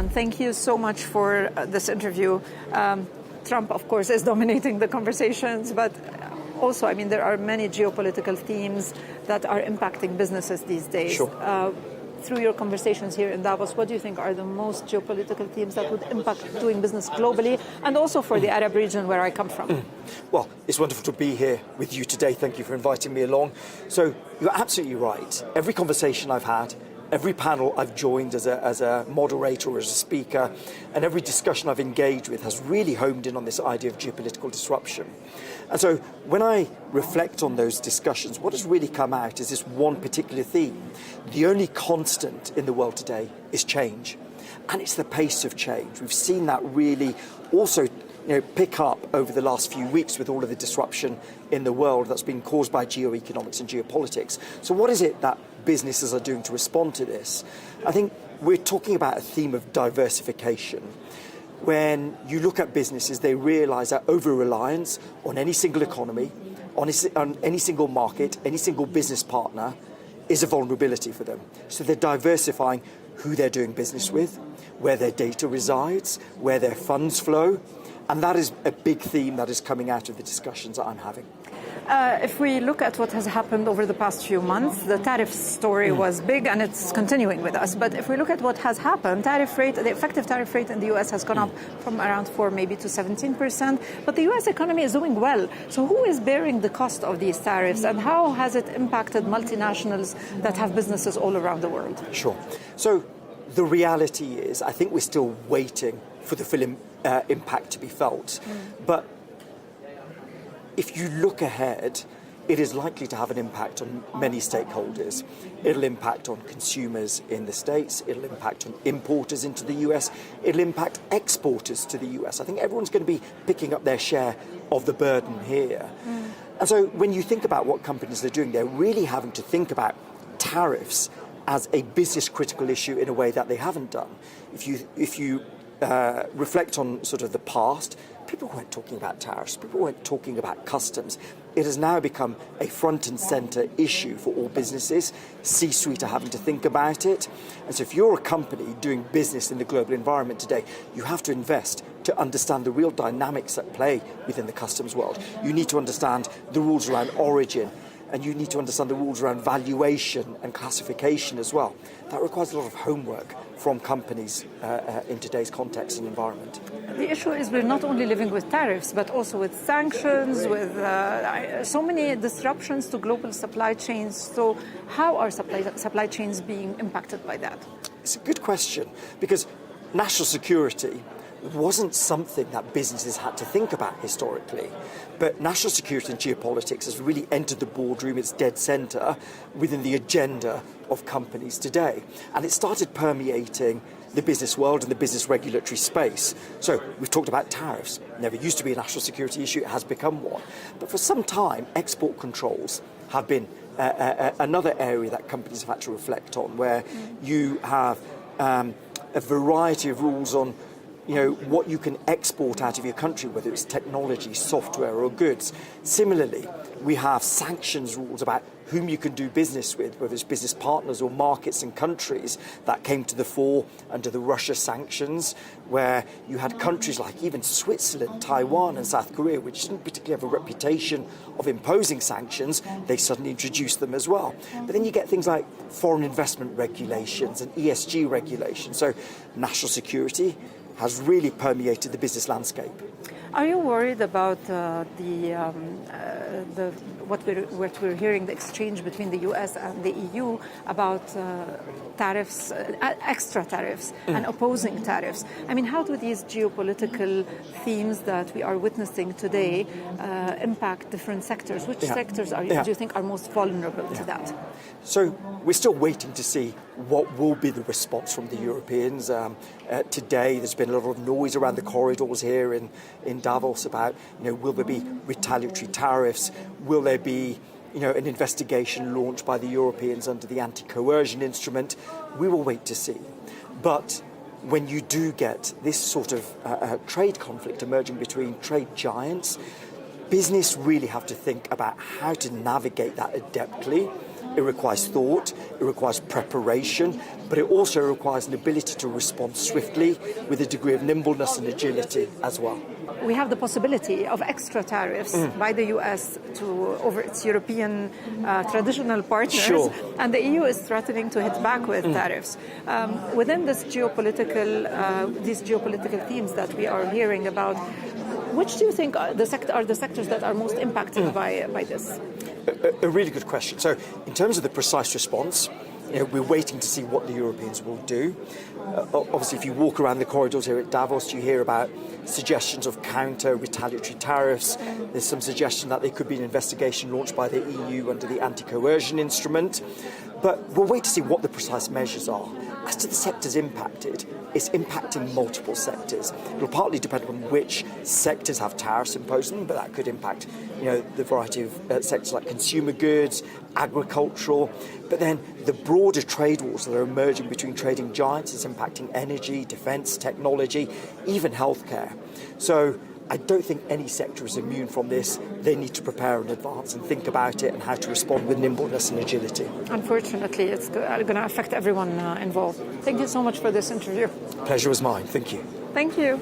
Mann, thank you so much for this interview. Trump, of course, is dominating the conversations, but also, I mean, there are many geopolitical themes that are impacting businesses these days. Sure. Through your conversations here in Davos, what do you think are the most geopolitical themes that would impact doing business globally and also for the Arab region where I come from? Well, it's wonderful to be here with you today. Thank you for inviting me along. So you're absolutely right. Every conversation I've had, every panel I've joined as a moderator or as a speaker, and every discussion I've engaged with has really homed in on this idea of geopolitical disruption. And so when I reflect on those discussions, what has really come out is this one particular theme. The only constant in the world today is change. And it's the pace of change. We've seen that really also pick up over the last few weeks with all of the disruption in the world that's been caused by geoeconomics and geopolitics. So what is it that businesses are doing to respond to this? I think we're talking about a theme of diversification. When you look at businesses, they realize that over-reliance on any single economy, on any single market, any single business partner is a vulnerability for them. So they're diversifying who they're doing business with, where their data resides, where their funds flow. And that is a big theme that is coming out of the discussions that I'm having. If we look at what has happened over the past few months, the tariff story was big and it's continuing with us. But if we look at what has happened, the effective tariff rate in the US has gone up from around 4 maybe to 17%. But the US economy is doing well. So who is bearing the cost of these tariffs and how has it impacted multinationals that have businesses all around the world? Sure. So the reality is, I think we're still waiting for the full impact to be felt. But if you look ahead, it is likely to have an impact on many stakeholders. It'll impact on consumers in the States, it'll impact on importers into the US, it'll impact exporters to the US. I think everyone's going to be picking up their share of the burden here. And so when you think about what companies are doing, they're really having to think about tariffs as a business critical issue in a way that they haven't done. If you reflect on sort of the past, people weren't talking about tariffs, people weren't talking about customs. It has now become a front and center issue for all businesses. C-suite are having to think about it. And so if you're a company doing business in the global environment today, you have to invest to understand the real dynamics at play within the customs world. You need to understand the rules around origin, and you need to understand the rules around valuation and classification as well. That requires a lot of homework from companies in today's context and environment. The issue is we're not only living with tariffs, but also with sanctions, with so many disruptions to global supply chains. So how are supply chains being impacted by that? It's a good question, because national security wasn't something that businesses had to think about historically. But national security and geopolitics has really entered the boardroom, its dead center within the agenda of companies today. And it started permeating the business world and the business regulatory space. So we've talked about tariffs. Never used to be a national security issue, it has become one. But for some time, export controls have been another area that companies have had to reflect on, where you have a variety of rules on what you can export out of your country, whether it's technology, software or goods. Similarly, we have sanctions rules about whom you can do business with, whether it's business partners or markets and countries, that came to the fore under the Russia sanctions, where you had countries like even Switzerland, Taiwan and South Korea, which didn't particularly have a reputation of imposing sanctions, they suddenly introduced them as well. But then you get things like foreign investment regulations and ESG regulations. So national security has really permeated the business landscape. Are you worried about what we're hearing, the exchange between the US and the EU about tariffs, extra tariffs and opposing tariffs? I mean, how do these geopolitical themes that we are witnessing today impact different sectors? Which sectors do you think are most vulnerable to that? So we're still waiting to see what will be the response from the Europeans. Today, there's been a lot of noise around the corridors here in Davos about, will there be retaliatory tariffs? Will there be, an investigation launched by the Europeans under the anti-coercion instrument? We will wait to see. But when you do get this sort of trade conflict emerging between trade giants, business really have to think about how to navigate that adeptly It requires thought, it requires preparation, but it also requires an ability to respond swiftly with a degree of nimbleness and agility as well. We have the possibility of extra tariffs by the US over its European traditional partners, Sure. and the EU is threatening to hit back with tariffs. Within these geopolitical themes that we are hearing about, which do you think are the sectors that are most impacted by this? A really good question. So, in terms of the precise response, we're waiting to see what the Europeans will do. Obviously, if you walk around the corridors here at Davos, you hear about suggestions of counter-retaliatory tariffs. There's some suggestion that there could be an investigation launched by the EU under the anti-coercion instrument. But we'll wait to see what the precise measures are. As to the sectors impacted, it's impacting multiple sectors. It'll partly depend on which sectors have tariffs imposed on them, but that could impact, the variety of sectors like consumer goods, agricultural. But then the broader trade wars that are emerging between trading giants is impacting energy, defence, technology, even healthcare. So I don't think any sector is immune from this. They need to prepare in advance and think about it and how to respond with nimbleness and agility. Unfortunately, it's going to affect everyone involved. Thank you so much for this interview. Pleasure was mine. Thank you. Thank you.